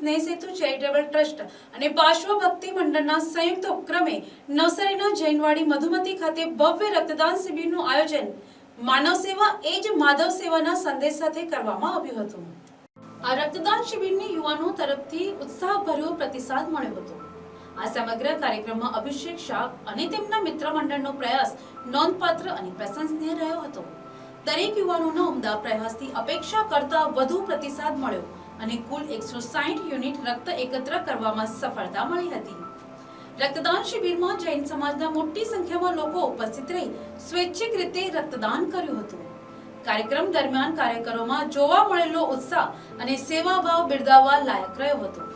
સ્નેહ સેતુ charitable trust અને પાર્શ્વ ભક્તિ મંડળના સંયુક્ત ઉપક્રમે નવસારીના જૈનવાડી મધુમતી ખાતે ભવ્ય રક્તદાન શિબિરનું આયોજન માનવ સેવા એ જ માધવ સેવાના સંદેશ સાથે કરવામાં આવ્યું હતું। આ રક્તદાન શિબિરને યુવાનો તરફથી ઉત્સાહભર્યો પ્રતિસાદ મળ્યો હતો। આ સમગ્ર કાર્યક્રમમાં અભિષેક શાહ અને તેમના મિત્ર મંડળનો પ્રયાસ નોંધપાત્ર અને પ્રશંસનીય રહ્યો હતો। દરેક યુવાનોના ઉમદા પ્રયાસથી અપેક્ષા કરતા વધુ પ્રતિસાદ મળ્યો અને કુલ 160 યુનિટ રક્ત એકત્ર કરવામાં સફળતા મળી હતી। રક્તદાન શિબિરમાં જૈન સમાજના મોટી સંખ્યામાં લોકો ઉપસ્થિત રહી સ્વૈચ્છિક રીતે રક્તદાન કર્યું હતું। કાર્યક્રમ દરમિયાન કાર્યકરોમાં જોવા મળેલો ઉત્સાહ અને સેવાભાવ બિરદાવવા લાયક રહ્યો હતો।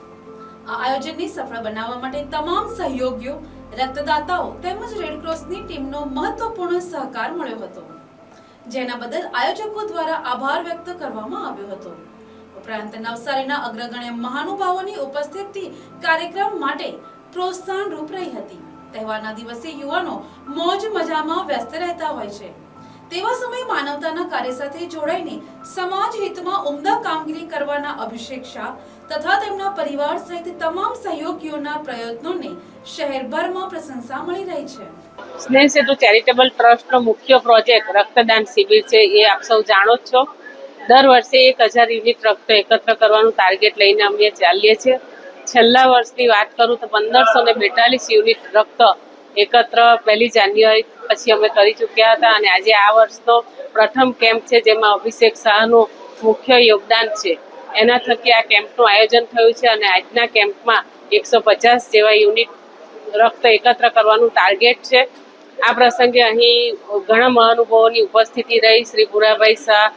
આ આયોજનને સફળ બનાવવા માટે તમામ સહયોગીઓ, રક્તદાતાઓ તેમજ રેડક્રોસની ટીમનો મહત્વપૂર્ણ સહકાર મળ્યો હતો, જેના બદલ આયોજકો દ્વારા આભાર વ્યક્ત કરવામાં આવ્યો હતો। ઉપરાંત નવસારીના અગ્રગણ્ય મહાનુભાવોની ઉપસ્થિતિ કાર્યક્રમ માટે પ્રોત્સાહન રૂપ રહી હતી। તહેવારના દિવસે યુવાનો મોજ મજામાં વ્યસ્ત રહેતા હોય છે, તેવા સમયે માનવતાના કાર્ય સાથે જોડાઈને સમાજ હિતમાં ઉમદા કામગીરી કરવાના અભિષેક શાહ તથા તેમના પરિવાર સહિત તમામ સહયોગીઓના પ્રયત્નોને શહેરભરમાં પ્રશંસા મળી રહી છે। સ્નેહ સેતુ ચેરિટેબલ ટ્રસ્ટનો મુખ્ય પ્રોજેક્ટ રક્તદાન શિબિર છે, એ આપ સૌ જાણો જ છો। દર વર્ષે 1000 યુનિટ રક્ત એકત્ર કરવાનું ટાર્ગેટ લઈને અમે ચાલીએ છીએ। છેલ્લા વર્ષની વાત કરું તો 1542 યુનિટ રક્ત એકત્ર 1 જાન્યુઆરી પછી અમે કરી ચૂક્યા હતા અને આજે આ વર્ષનો પ્રથમ કેમ્પ છે, જેમાં અભિષેક શાહનું મુખ્ય યોગદાન છે। એના થકી આ કેમ્પનું આયોજન થયું છે અને આજના કેમ્પમાં 150 જેવા યુનિટ રક્ત એકત્ર કરવાનું ટાર્ગેટ છે। આ પ્રસંગે અહીં ઘણા મહાનુભાવોની ઉપસ્થિતિ રહી। શ્રી ભુરાભાઈ શાહ,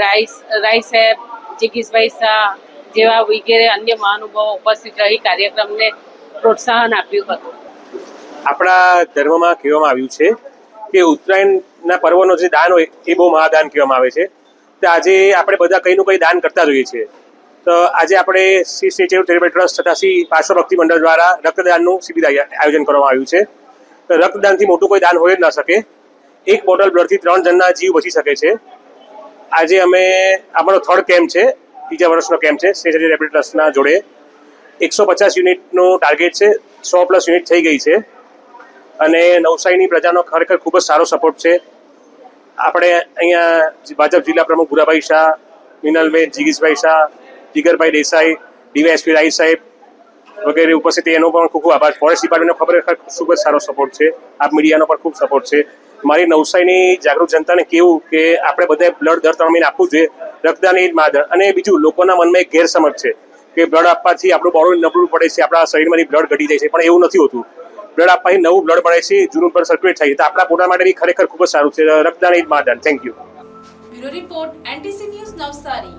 રાય સાહેબ, જિગીશભાઈ શાહ જેવા વગેરે અન્ય મહાનુભાવો ઉપસ્થિત રહી કાર્યક્રમને પ્રોત્સાહન આપ્યું હતું। આપણા ધર્મમાં કહેવામાં આવ્યું છે કે ઉત્તરાયણના પર્વનો જે દાન હોય એ બહુ મહાદાન કહેવામાં આવે છે। તો આજે આપણે બધા કંઈનું કંઈ દાન કરતા જોઈએ છીએ। તો આજે આપણે શ્રી ચેરિટેબલ ટ્રસ્ટ તથા શ્રી પાર્શ્વ ભક્તિ મંડળ દ્વારા રક્તદાનનું શિબિર આયોજન કરવામાં આવ્યું છે। તો રક્તદાનથી મોટું કોઈ દાન હોય જ ના શકે। એક બોટલ બ્લડથી 3 જણના જીવ બચી શકે છે। આજે અમે અમારો 3rd કેમ્પ છે, 3જા વર્ષનો કેમ્પ છે શ્રી ચેરિટેબલ ટ્રસ્ટના જોડે। 150 યુનિટનો ટાર્ગેટ છે, 100+ યુનિટ થઈ ગઈ છે અને નવસારીની પ્રજાનો ખરેખર ખૂબ જ સારો સપોર્ટ છે। આપણે અહીંયા ભાજપ જિલ્લા પ્રમુખ ભુરાભાઈ શાહ, મિનલબેન, જિગીશભાઈ શાહ, જીગરભાઈ દેસાઈ, ડીવાયએસપી રાય સાહેબ વગેરે ઉપસ્થિત, એનો પણ ખૂબ ખૂબ આભાર। ફોરેસ્ટ ડિપાર્ટમેન્ટનો ખરેખર ખૂબ જ સારો સપોર્ટ છે। આપ મીડિયાનો પણ ખૂબ સપોર્ટ છે। મારી નવસારીની જાગૃત જનતાને કહેવું કે આપણે બધાએ બ્લડ દર 3 મહિને આપવું જોઈએ। રક્તદાન એ જ મહાદાન। અને બીજું, લોકોના મનમાં એક ગેરસમજ છે કે બ્લડ આપવાથી આપણું બોડી નબળું પડે છે, આપણા શરીરમાંથી બ્લડ ઘટી જાય છે, પણ એવું નથી હોતું। બ્લડ આપવાથી નવું બ્લડ મળે છે, જૂનું બ્લડ સર્ક્યુલેટ થાય છે, તો આપણા પોતા માટે બી ખરેખર ખૂબ જ સારું છે। રક્તદાન એ જ મહાદાન। Thank you. Bureau report, NTC news, Navsari.